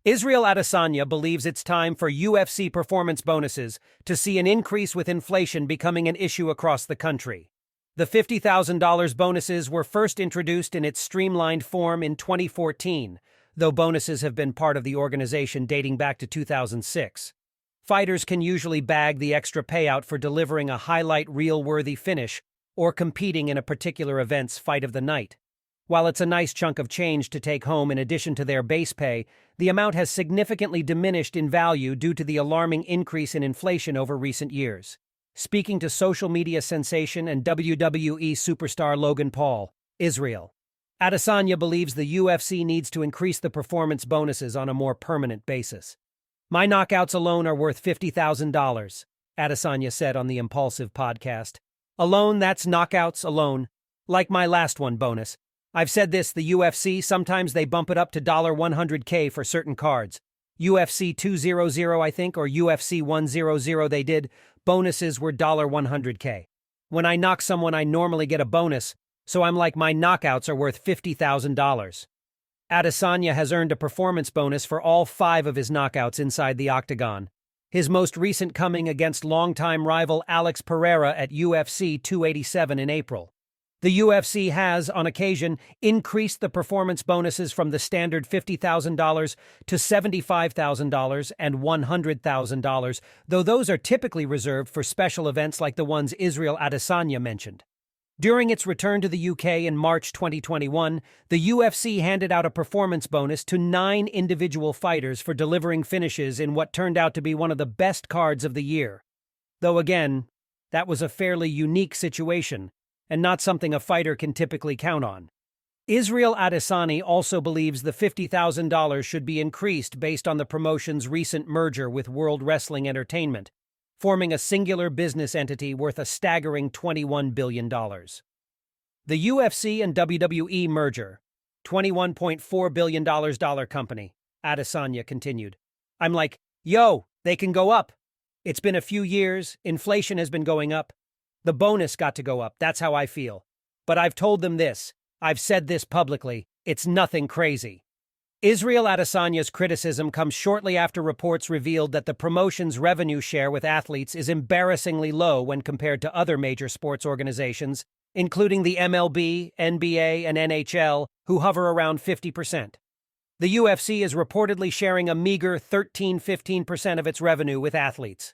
Israel Adesanya believes it's time for UFC performance bonuses to see an increase with inflation becoming an issue across the country. The $50,000 bonuses were first introduced in its streamlined form in 2014, though bonuses have been part of the organization dating back to 2006. Fighters can usually bag the extra payout for delivering a highlight reel-worthy finish or competing in a particular event's fight of the night. While it's a nice chunk of change to take home in addition to their base pay, the amount has significantly diminished in value due to the alarming increase in inflation over recent years. Speaking to social media sensation and WWE superstar Logan Paul, Israel Adesanya believes the UFC needs to increase the performance bonuses on a more permanent basis. "My knockouts alone are worth $50,000, Adesanya said on the Impulsive podcast. "Alone, that's knockouts alone. Like my last one bonus. I've said this, the UFC, sometimes they bump it up to $100K for certain cards. UFC 200, I think, or UFC 100 they did, bonuses were $100K. When I knock someone, I normally get a bonus, so I'm like, my knockouts are worth $50,000. Adesanya has earned a performance bonus for all 5 of his knockouts inside the octagon. His most recent coming against longtime rival Alex Pereira at UFC 287 in April. The UFC has, on occasion, increased the performance bonuses from the standard $50,000 to $75,000 and $100,000, though those are typically reserved for special events like the ones Israel Adesanya mentioned. During its return to the UK in March 2021, the UFC handed out a performance bonus to 9 individual fighters for delivering finishes in what turned out to be one of the best cards of the year. Though again, that was a fairly unique situation, and not something a fighter can typically count on. Israel Adesanya also believes the $50,000 should be increased based on the promotion's recent merger with World Wrestling Entertainment, forming a singular business entity worth a staggering $21 billion. The UFC and WWE merger, $21.4 billion company, Adesanya continued. "I'm like, yo, they can go up. It's been a few years, inflation has been going up. The bonus got to go up, that's how I feel. But I've told them this, I've said this publicly, it's nothing crazy." Israel Adesanya's criticism comes shortly after reports revealed that the promotion's revenue share with athletes is embarrassingly low when compared to other major sports organizations, including the MLB, NBA, and NHL, who hover around 50%. The UFC is reportedly sharing a meager 13–15% of its revenue with athletes.